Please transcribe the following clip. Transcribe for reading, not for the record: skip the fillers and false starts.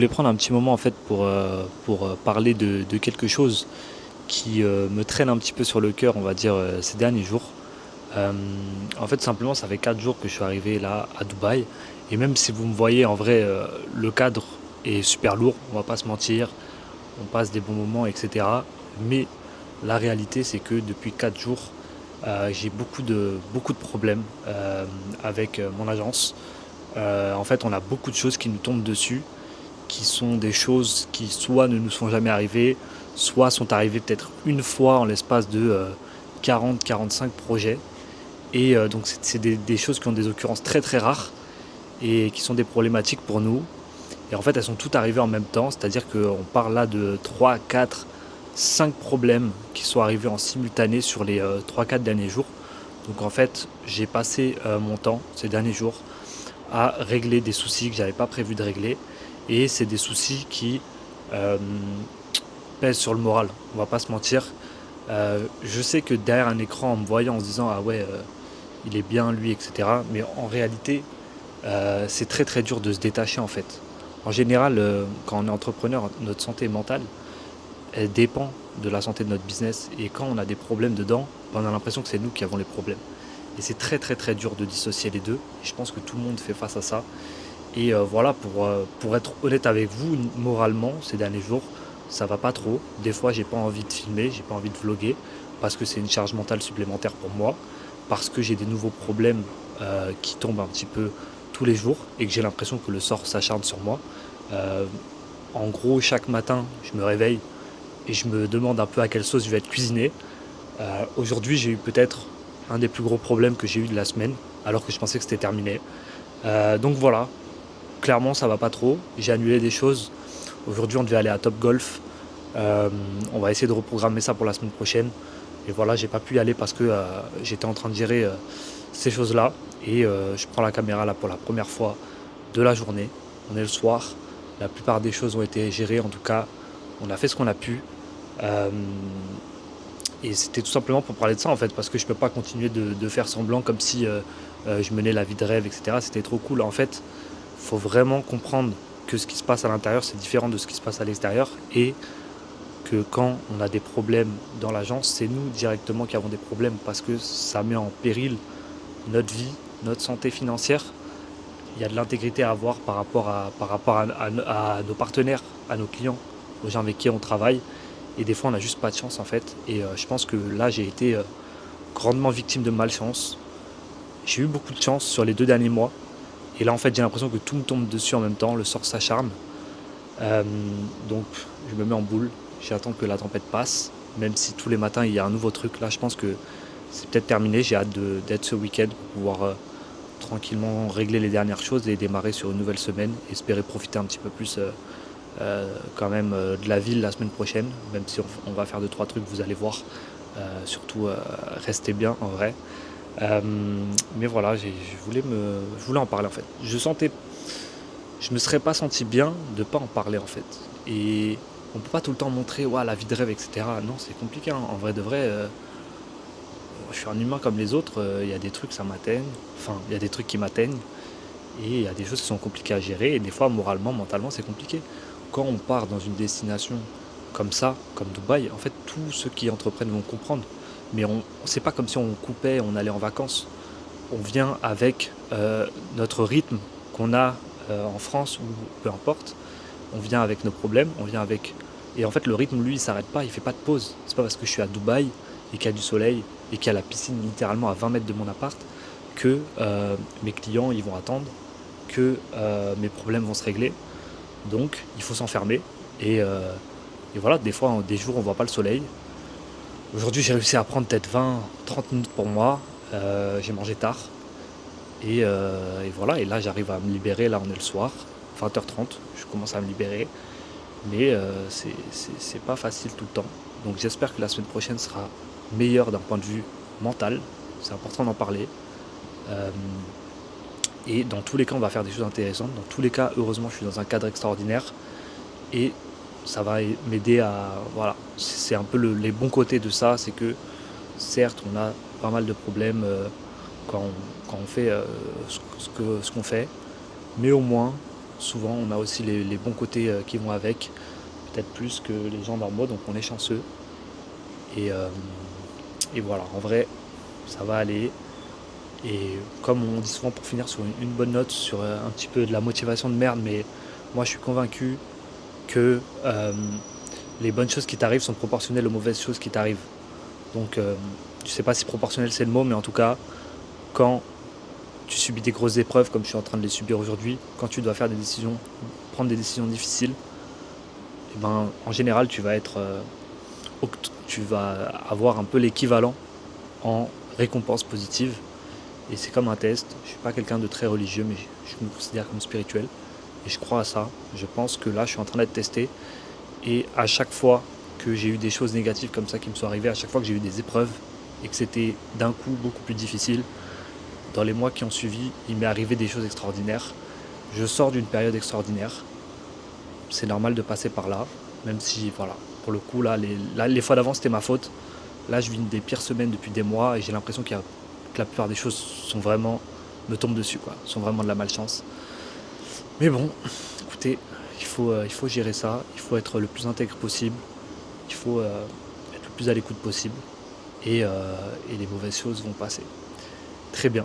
Je voulais prendre un petit moment en fait pour parler de quelque chose qui me traîne un petit peu sur le cœur, on va dire, ces derniers jours. Hem, En fait, simplement, ça fait 4 jours que je suis arrivé là à Dubaï et même si vous me voyez en vrai, le cadre est super lourd, on va pas se mentir, on passe des bons moments et cetera. Mais la réalité, c'est que depuis 4 jours, j'ai beaucoup de problèmes, avec, mon agence. En fait, on a beaucoup de choses qui nous tombent dessus qui sont des choses qui soit ne nous sont jamais arrivées, soit sont arrivées peut-être une fois en l'espace de 40-45 projets. Et donc c'est des choses qui ont des occurrences très très rares et qui sont des problématiques pour nous. Et en fait, elles sont toutes arrivées en même temps, c'est-à-dire qu'on parle là de 3, 4, 5 problèmes qui sont arrivés en simultané sur les 3-4 derniers jours. Donc en fait, j'ai passé mon temps ces derniers jours à régler des soucis que j'avais pas prévu de régler. Et c'est des soucis qui euh, pèsent sur le moral, on va pas se mentir. Je sais que derrière un écran, en me voyant, en se disant ah ouais, il est bien lui, etc. Mais en réalité, c'est très très dur de se détacher en fait. En général, quand on est entrepreneur, notre santé mentale, elle dépend de la santé de notre business. Et quand on a des problèmes dedans, on a l'impression que c'est nous qui avons les problèmes. Et c'est très très très dur de dissocier les deux. Et je pense que tout le monde fait face à ça. Et voilà, pour être honnête avec vous, moralement, ces derniers jours, ça va pas trop. Des fois, j'ai pas envie de filmer, j'ai pas envie de vlogger, parce que c'est une charge mentale supplémentaire pour moi, parce que j'ai des nouveaux problèmes qui tombent un petit peu tous les jours, et que j'ai l'impression que le sort s'acharne sur moi. Euh, En gros, chaque matin, je me réveille et je me demande un peu à quelle sauce je vais être cuisiné. Aujourd'hui, j'ai eu peut-être un des plus gros problèmes que j'ai eu de la semaine, alors que je pensais que c'était terminé. Donc voilà, clairement ça va pas trop. J'ai annulé des choses. Aujourd'hui on devait aller à Top Golf. Euh, on va essayer de reprogrammer ça pour la semaine prochaine. Et voilà, j'ai pas pu y aller parce que j'étais en train de gérer ces choses-là. Et je prends la caméra là pour la première fois de la journée. On est le soir. La plupart des choses ont été gérées. En tout cas, on a fait ce qu'on a pu. Euh, et c'était tout simplement pour parler de ça en fait, parce que je peux pas continuer de faire semblant comme si je menais la vie de rêve, etc. C'était trop cool. En fait, faut vraiment comprendre que ce qui se passe à l'intérieur, c'est différent de ce qui se passe à l'extérieur. Et que quand on a des problèmes dans l'agence, c'est nous directement qui avons des problèmes parce que ça met en péril notre vie, notre santé financière. Il y a de l'intégrité à avoir par rapport à nos partenaires, à nos clients, aux gens avec qui on travaille. Et des fois, on n'a juste pas de chance en fait. Et je pense que là, j'ai été grandement victime de malchance. J'ai eu beaucoup de chance sur les 2 derniers mois. Et là, en fait, j'ai l'impression que tout me tombe dessus en même temps. Le sort s'acharne. Euh, donc, je me mets en boule. J'attends que la tempête passe. Même si tous les matins, il y a un nouveau truc. Là, je pense que c'est peut-être terminé. J'ai hâte d'être ce week-end pour pouvoir tranquillement régler les dernières choses et démarrer sur une nouvelle semaine. Espérer profiter un petit peu plus quand même de la ville la semaine prochaine. Même si on va faire 2-3 trucs, vous allez voir. Surtout, restez bien en vrai. Euh, mais voilà, je voulais en parler en fait. Je me serais pas senti bien de pas en parler en fait. Et on peut pas tout le temps montrer ouais, la vie de rêve, etc. Non, c'est compliqué, hein. En vrai de vrai, je suis un humain comme les autres. Il y a des trucs, ça m'atteigne. Enfin, il y a des trucs qui m'atteignent. Et il y a des choses qui sont compliquées à gérer. Et des fois, moralement, mentalement, c'est compliqué. Quand on part dans une destination comme ça, comme Dubaï, en fait, tous ceux qui entreprennent vont comprendre. Mais c'est pas comme si on coupait, on allait en vacances. On vient avec notre rythme qu'on a en France ou peu importe. On vient avec nos problèmes, on vient avec. Et en fait, le rythme, lui, il s'arrête pas, il fait pas de pause. C'est pas parce que je suis à Dubaï et qu'il y a du soleil et qu'il y a la piscine littéralement à 20 mètres de mon appart que mes clients, ils vont attendre, que mes problèmes vont se régler. Donc, il faut s'enfermer. Et voilà, des fois, des jours, on voit pas le soleil. Aujourd'hui, j'ai réussi à prendre peut-être 20-30 minutes pour moi. J'ai mangé tard. Et voilà, et là j'arrive à me libérer, là on est le soir, 20h30, je commence à me libérer, mais c'est pas facile tout le temps. Donc j'espère que la semaine prochaine sera meilleure d'un point de vue mental, c'est important d'en parler. Euh, et dans tous les cas, on va faire des choses intéressantes. Dans tous les cas, heureusement, je suis dans un cadre extraordinaire et ça va m'aider à. Voilà, c'est un peu les bons côtés de ça, c'est que certes, on a pas mal de problèmes quand on fait ce qu'on fait, mais au moins, souvent on a aussi les bons côtés qui vont avec, peut-être plus que les gens normaux, donc on est chanceux. Et, euh, et voilà, en vrai, ça va aller. Et comme on dit souvent pour finir sur une bonne note, sur un petit peu de la motivation de merde, mais moi je suis convaincu que les bonnes choses qui t'arrivent sont proportionnelles aux mauvaises choses qui t'arrivent. Donc je sais pas si proportionnel c'est le mot, mais en tout cas, quand tu subis des grosses épreuves comme je suis en train de les subir aujourd'hui, quand tu dois faire des décisions, prendre des décisions difficiles, et ben, en général tu vas avoir un peu l'équivalent en récompense positive. Et c'est comme un test. Je suis pas quelqu'un de très religieux, mais je me considère comme spirituel. Et je crois à ça. Je pense que là, je suis en train d'être testé. Et à chaque fois que j'ai eu des choses négatives comme ça qui me sont arrivées, à chaque fois que j'ai eu des épreuves et que c'était d'un coup beaucoup plus difficile, dans les mois qui ont suivi, il m'est arrivé des choses extraordinaires. Je sors d'une période extraordinaire. C'est normal de passer par là, même si, voilà, pour le coup, les fois d'avant, c'était ma faute. Là, je vis une des pires semaines depuis des mois et j'ai l'impression que la plupart des choses me tombent dessus, quoi. Sont vraiment de la malchance. Mais bon, écoutez, il faut gérer ça. Il faut être le plus intègre possible. Il faut être le plus à l'écoute possible. Et les mauvaises choses vont passer. Très bien.